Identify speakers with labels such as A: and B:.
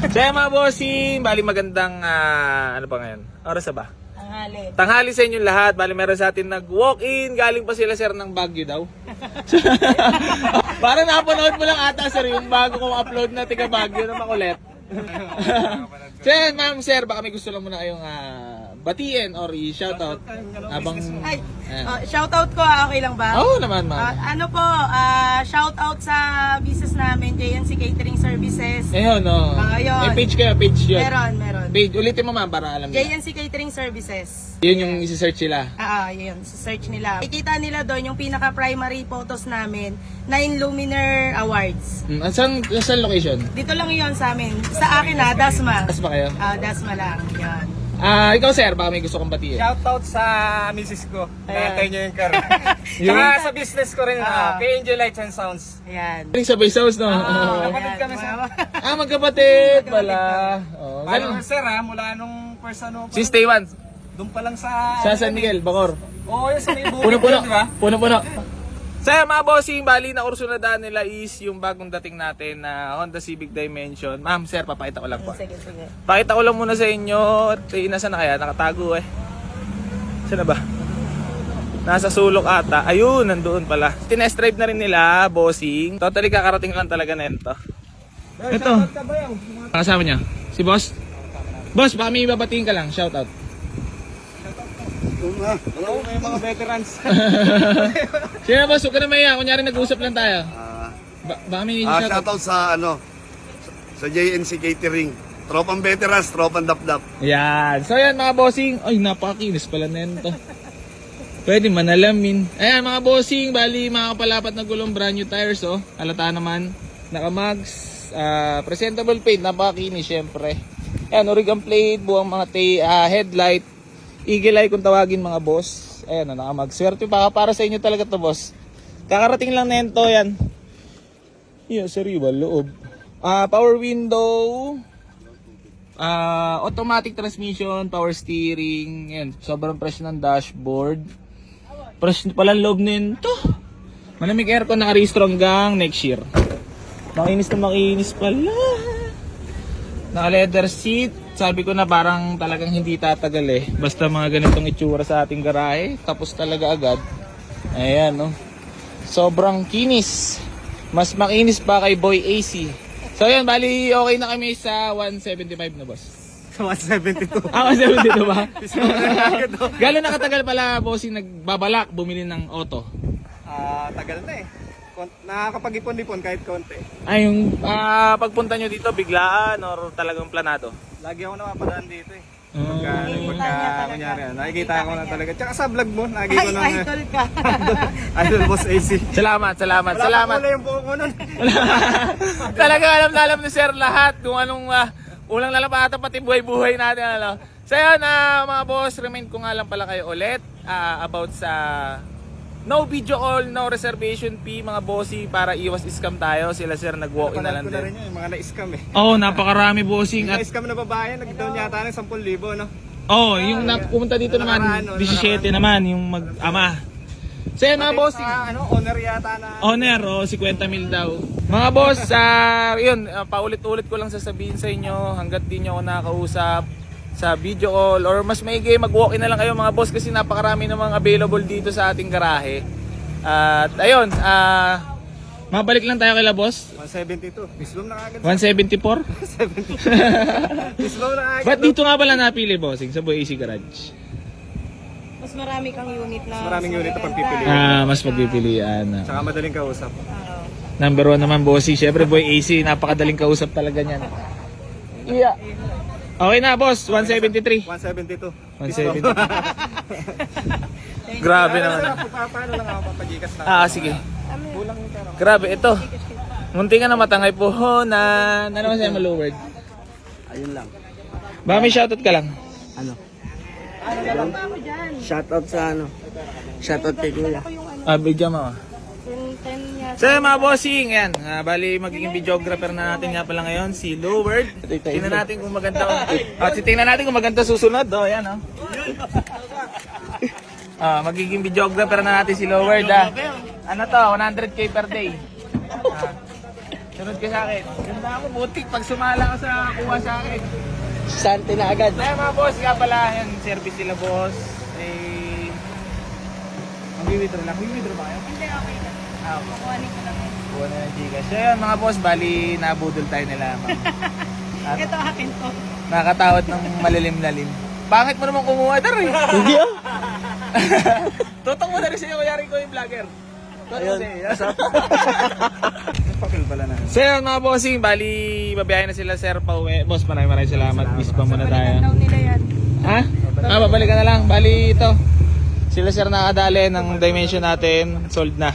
A: Kaya mga bossing, bali magandang, ano pa ngayon? Oras na ba?
B: Tanghali.
A: Tanghali sa inyong lahat. Bali meron sa atin nag-walk-in. Galing pa sila sir ng Baguio daw. Parang napanood mo lang ata sir yung bago kong upload na tiga Baguio na makulit. Sir, ma'am, sir, baka may gusto lang muna kayong batiin or i-shoutout habang...
B: Ay, shoutout ko, okay lang ba?
A: Oo naman, ma'am.
B: Ano po, shoutout sa business namin, JNC Catering Services.
A: Ayun, no.
B: Ayun.
A: May page kayo, page yun.
B: Meron.
A: Page, ulitin mo ma'am para alam nila.
B: JNC Catering Services.
A: Yun yung isi-search sila.
B: Yun, sa search nila. Ikita nila doon yung pinaka-primary photos namin, 9 Luminar Awards.
A: Saan location?
B: Dito lang yun sa amin. Sa akin Dasma.
A: Kas ba kayo?
B: Dasma lang, yan.
A: Ikaw sir, baka may gusto kong batiin.
C: Shoutout sa misis ko. Nakatay niyo yung car.
A: Yung-
C: Tsaka sa business ko rin, kay Angel Lights and Sounds.
B: Ayan.
A: Sabay sauce, no?
C: Kapatid kami sa...
A: Magkapatid pala. Oh,
C: Ano, sir mula nung first ano,
A: Since day one,
C: doon pa lang sa...
A: sa San Miguel, Bacor.
C: Oo, yung sa may bukid
A: Puno-puno.
C: yun, di ba?
A: Puno-puno. Sa mga bossing, bali na kursunadaan nila is yung bagong dating natin na Honda Civic Dimension. Ma'am, sir, papakita ko lang po.
B: Sige.
A: Pakita ko lang muna sa inyo. Nasa na kaya? Nakatago eh. Saan na ba? Nasa sulok ata. Ayun, nandoon pala. Tinest drive na rin nila, bossing. Totally kakarating lang talaga na ito. Ito. Kasama niya. Si boss? Boss, baka may ibabatiin ka lang. Shoutout.
C: Hello, may mga veterans.
A: Sino boss? Huwag ka na maya. Kunyari nag-uusap lang tayo. Baka may shoutout.
D: Shoutout sa JNC Catering. Tropang veterans, tropang dap-dap.
A: Yan. So yan mga bossing. Ay, napakakinis pala na yan to. Pwede manalamin. Ayan mga bossing. Bali mga kapalapat na gulong brand new tires oh. Halata naman. Naka-mags. Presentable paint. Napakakinis syempre. Ayan, origan plate. Buwang mga headlight. Eagle eye kung tawagin mga boss. Ayan, nakamag. Swerte para sa inyo talaga to boss. Kakarating lang na to yan. Yan, sariwa, loob. Power window. Automatic transmission, power steering. Yan, sobrang fresh ng dashboard. Fresh pala loob nito. Malamig aircon, naka-restro hanggang next year. Makinis na makinis pala. Naka-leather seat. Sabi ko na parang talagang hindi tatagal eh. Basta mga ganitong itsura sa ating garahe. Tapos talaga agad. Ayan no. Sobrang kinis. Mas makinis pa kay Boy AC. So ayan, bali okay na kami sa 175 na boss.
C: Sa 172.
A: 172 ba? Gano'n nakatagal pala bossing nagbabalak bumili ng auto?
C: Tagal na eh. Nakakapag-ipon-ipon kahit konti.
A: Ay, yung pagpunta nyo dito biglaan or talagang planado?
C: Lagi ako napapadaan dito eh.
B: Nakikita niya talaga.
C: Kunyari, nakikita ko na talaga. Tsaka sa vlog mo, nakikita ko na.
B: Idol ka.
C: Idol Boss AC.
A: Salamat.
C: Wala pa yung buhok ko nun.
A: Talaga alam ni Sir lahat kung anong ulang lalapatan pati buhay-buhay natin. Ano. So yun, mga boss, remind ko nga lang pala kayo ulit about sa no video call, no reservation fee mga bossy para iwas scam tayo. Sila Sir nag-walk-in na lang
C: Napanood ko na rin
A: din.
C: yun, yung mga na-scam eh.
A: Oh, napakarami bossing at
C: Na-scam na babae, nag-down yata ng 10,000 no?
A: yung pumunta dito naman 17 naman yung mag-ama. So yun mga bossing.
C: Owner yata na.
A: Honor, 50 mil daw. Mga boss, yun, paulit-ulit ko lang sasabihin sa inyo hanggat di nyo ako nakakausap sa video call or mas maigi mag-walk-in na lang kayo mga boss kasi napakarami namang available dito sa ating garahe. At ayun, mabalik lang tayo kay boss.
C: 172. Misbom na kagad.
A: 174?
C: 170. Misbom na kagad.
A: Ba't dito nga pala napili bossing sa Boy AC Garage?
B: Mas marami kang unit na.
C: Mas maraming unit na pagpipili.
A: Mas pagpipilian.
C: Tsaka madaling kausap.
A: Number 1 naman bossing. Syempre Boy AC, napakadaling kausap talaga niyan. Yeah. Okay na boss, 173.
C: 172.
A: 170. Grabe naman.
C: Paano lang ako papagikas na?
A: Sige.
C: Kulang yung pera.
A: Grabe, ito. Munti ka na matangay po na naman sa'yo maloward.
E: Ayun lang.
A: Baka may shoutout ka lang.
E: Ano? Shoutout sa Shoutout kay Kuya.
A: Bigyan mo.
B: 10 niya.
A: So mga bossing, yan. Bali magiging videographer na natin nga pala ngayon, si Loward. Tingnan natin kung maganda. Tingnan natin kung maganda susunod. Yan magiging videographer na natin si Loward. Ano to, 100k per day. Sunod ka sa akin. Ganda ako, butik pag sumala ka sa kuha sa akin.
E: Sante na agad.
A: Ay mga boss, nga pala, yan, service sila boss. Eh, mag-withdraw lang. Mag-withdraw ba kayo?
B: Hindi, okay lang.
A: Ah, okay.
B: Kukuhanin ko lang yun.
A: Kuha na ng Gcash. So yun mga boss, bali nabudol tayo nila. At
B: Ito akin to.
A: nakatawad ng malilim-lalim. Bakit mo naman kumuha dar eh?
E: Hindi ah.
A: Tutong mo na rin sa'yo, kayari ko yung vlogger.
E: Ayun.
C: Papel pala na.
A: So yun mga bossing, bali babiyahin na sila sir pauwi. Boss, maraming salamat. Bis pa muna tayo.
B: Balikan daw nila yan.
A: Ha? Babalikan na lang. Bali ito. Sila sir nakadali ng dimension natin. Sold na.